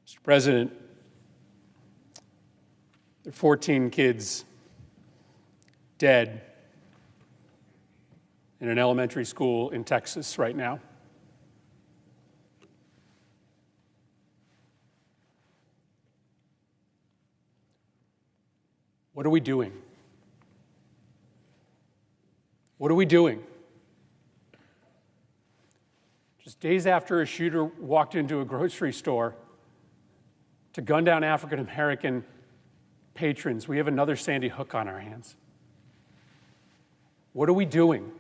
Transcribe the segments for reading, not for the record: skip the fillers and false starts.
Mr. President, there are 14 kids dead in an elementary school in Texas right now. What are we doing? What are we doing? Just days after a shooter walked into a grocery store to gun down African-American patrons, we have another Sandy Hook on our hands. What are we doing?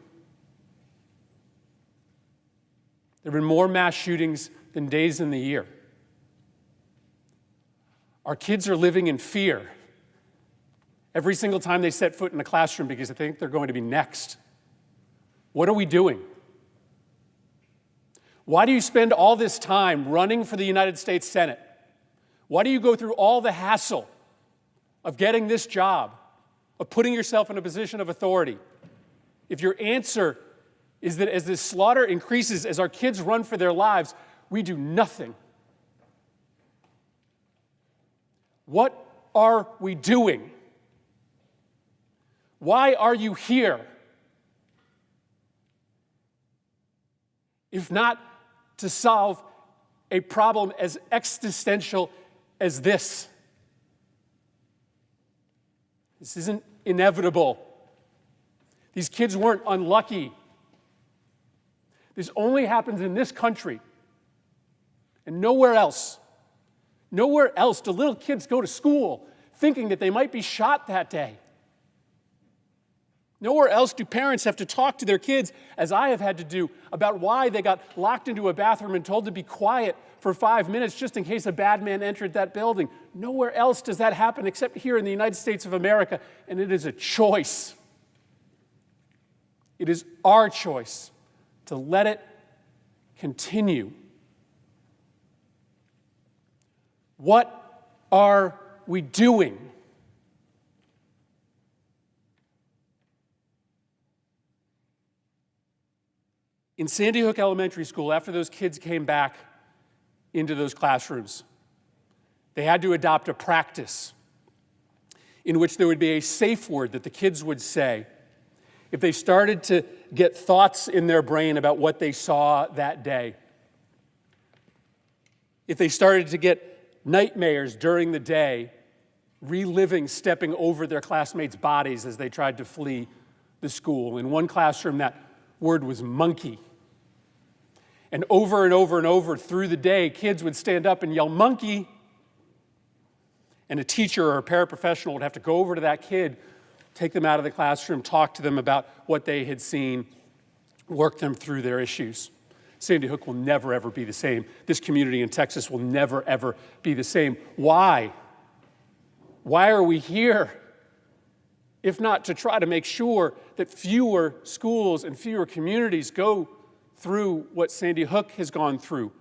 There have been more mass shootings than days in the year. Our kids are living in fear every single time they set foot in a classroom because they think they're going to be next. What are we doing? Why do you spend all this time running for the United States Senate? Why do you go through all the hassle of getting this job, of putting yourself in a position of authority, if your answer is that as this slaughter increases, as our kids run for their lives, we do nothing? What are we doing? Why are you here? If not to solve a problem as existential as this. This isn't inevitable. These kids weren't unlucky. This only happens in this country and nowhere else. Nowhere else do little kids go to school thinking that they might be shot that day. Nowhere else do parents have to talk to their kids, as I have had to do, about why they got locked into a bathroom and told to be quiet for 5 minutes just in case a bad man entered that building. Nowhere else does that happen except here in the United States of America, and it is a choice. It is our choice to let it continue. What are we doing? In Sandy Hook Elementary School, after those kids came back into those classrooms, they had to adopt a practice in which there would be a safe word that the kids would say if they started to get thoughts in their brain about what they saw that day. If they started to get nightmares during the day, reliving stepping over their classmates' bodies as they tried to flee the school. In one classroom, that word was monkey. And over and over and over through the day, kids would stand up and yell, "Monkey!" And a teacher or a paraprofessional would have to go over to that kid, take them out of the classroom, talk to them about what they had seen, work them through their issues. Sandy Hook will never, ever be the same. This community in Texas will never, ever be the same. Why? Why are we here? If not to try to make sure that fewer schools and fewer communities go through what Sandy Hook has gone through,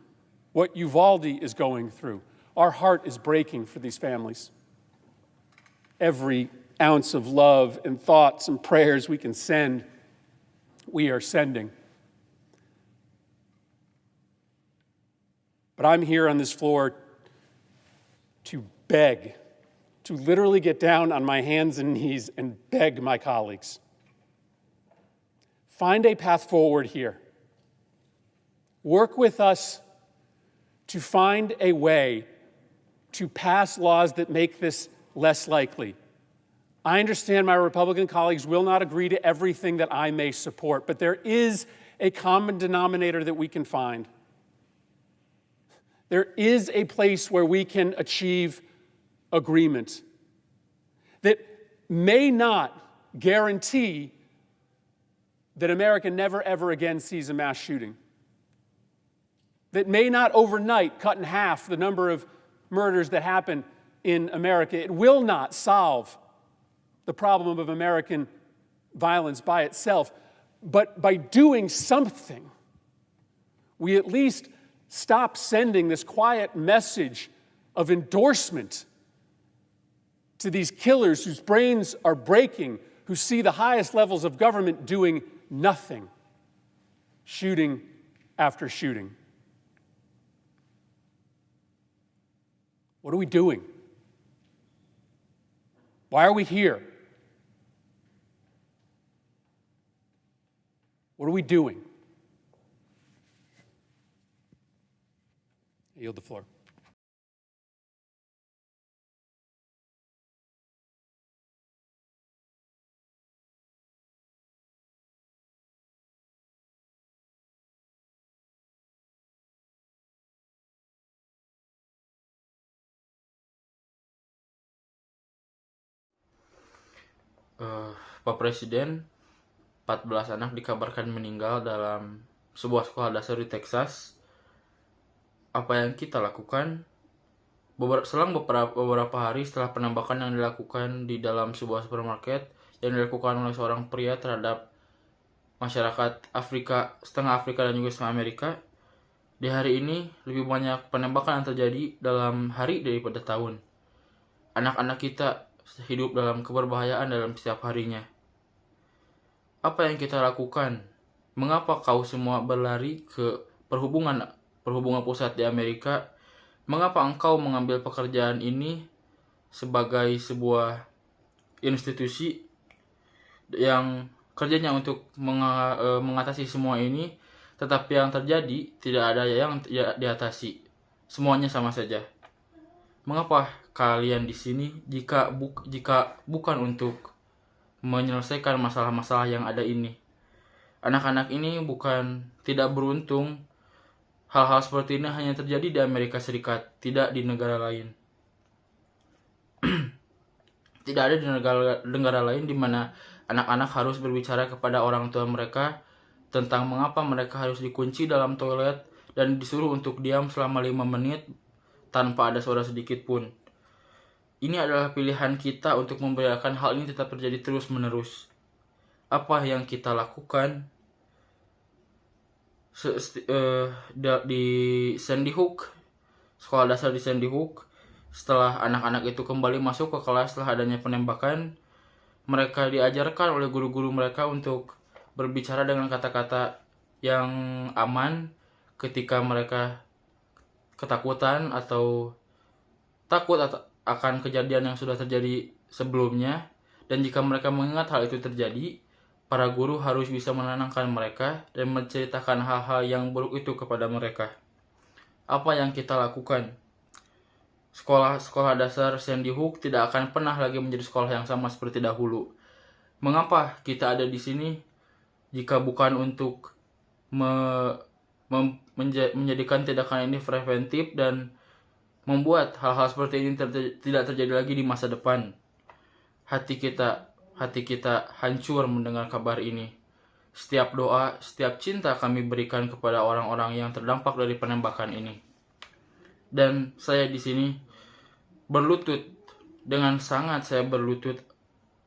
what Uvalde is going through. Our heart is breaking for these families. Every ounce of love and thoughts and prayers we can send, we are sending. But I'm here on this floor to beg, to literally get down on my hands and knees and beg my colleagues. Find a path forward here. Work with us to find a way to pass laws that make this less likely. I understand my Republican colleagues will not agree to everything that I may support, but there is a common denominator that we can find. There is a place where we can achieve agreement that may not guarantee that America never, ever again sees a mass shooting, that may not overnight cut in half the number of murders that happen in America. It will not solve the problem of American violence by itself, but by doing something, we at least stop sending this quiet message of endorsement to these killers whose brains are breaking, who see the highest levels of government doing nothing, shooting after shooting. What are we doing? Why are we here? What are we doing? I yield the floor. Pak Presiden, 14 anak dikabarkan meninggal dalam sebuah sekolah dasar di Texas. Apa yang kita lakukan? Selang beberapa hari setelah penembakan yang dilakukan di dalam sebuah supermarket yang dilakukan oleh seorang pria terhadap masyarakat Afrika, setengah Afrika dan juga setengah Amerika, di hari ini lebih banyak penembakan yang terjadi dalam hari daripada tahun. Anak-anak kita hidup dalam keberbahayaan dalam setiap harinya. Apa yang kita lakukan? Mengapa kau semua berlari ke perhubungan pusat di Amerika? Mengapa engkau mengambil pekerjaan ini sebagai sebuah institusi yang kerjanya untuk mengatasi semua ini, tetapi yang terjadi tidak ada yang diatasi. Semuanya sama saja. Mengapa kalian di sini jika bukan untuk menyelesaikan masalah-masalah yang ada ini? Anak-anak ini bukan tidak beruntung. Hal-hal seperti ini hanya terjadi di Amerika Serikat, tidak di negara lain. Tidak ada di negara lain di mana anak-anak harus berbicara kepada orang tua mereka tentang mengapa mereka harus dikunci dalam toilet dan disuruh untuk diam selama 5 menit tanpa ada suara sedikit pun. Ini adalah pilihan kita untuk membiarkan hal ini tetap terjadi terus-menerus. Apa yang kita lakukan di Sandy Hook, sekolah dasar di Sandy Hook, setelah anak-anak itu kembali masuk ke kelas setelah adanya penembakan, mereka diajarkan oleh guru-guru mereka untuk berbicara dengan kata-kata yang aman ketika mereka ketakutan atau takut akan kejadian yang sudah terjadi sebelumnya. Dan jika mereka mengingat hal itu terjadi, para guru harus bisa menenangkan mereka dan menceritakan hal-hal yang buruk itu kepada mereka. Apa yang kita lakukan? Sekolah dasar Sandy Hook tidak akan pernah lagi menjadi sekolah yang sama seperti dahulu. Mengapa kita ada di sini jika bukan untuk menjadikan tindakan ini preventif dan membuat hal-hal seperti ini tidak terjadi lagi di masa depan? Hati kita hancur mendengar kabar ini. Setiap doa, setiap cinta kami berikan kepada orang-orang yang terdampak dari penembakan ini. Dan saya di sini berlutut, dengan sangat saya berlutut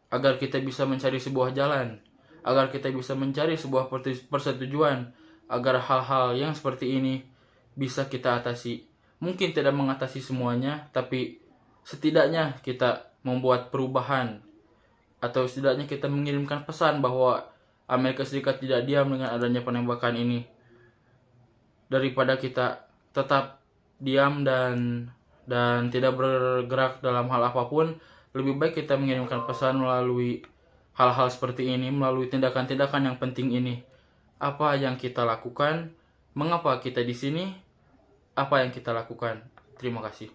agar kita bisa mencari sebuah jalan, agar kita bisa mencari sebuah persetujuan, agar hal-hal yang seperti ini bisa kita atasi. Mungkin tidak mengatasi semuanya, tapi setidaknya kita membuat perubahan, atau setidaknya kita mengirimkan pesan bahwa Amerika Serikat tidak diam dengan adanya penembakan ini. Daripada kita tetap diam dan tidak bergerak dalam hal apapun, lebih baik kita mengirimkan pesan melalui hal-hal seperti ini, melalui tindakan-tindakan yang penting ini. Apa yang kita lakukan? Mengapa kita di sini? Apa yang kita lakukan? Terima kasih.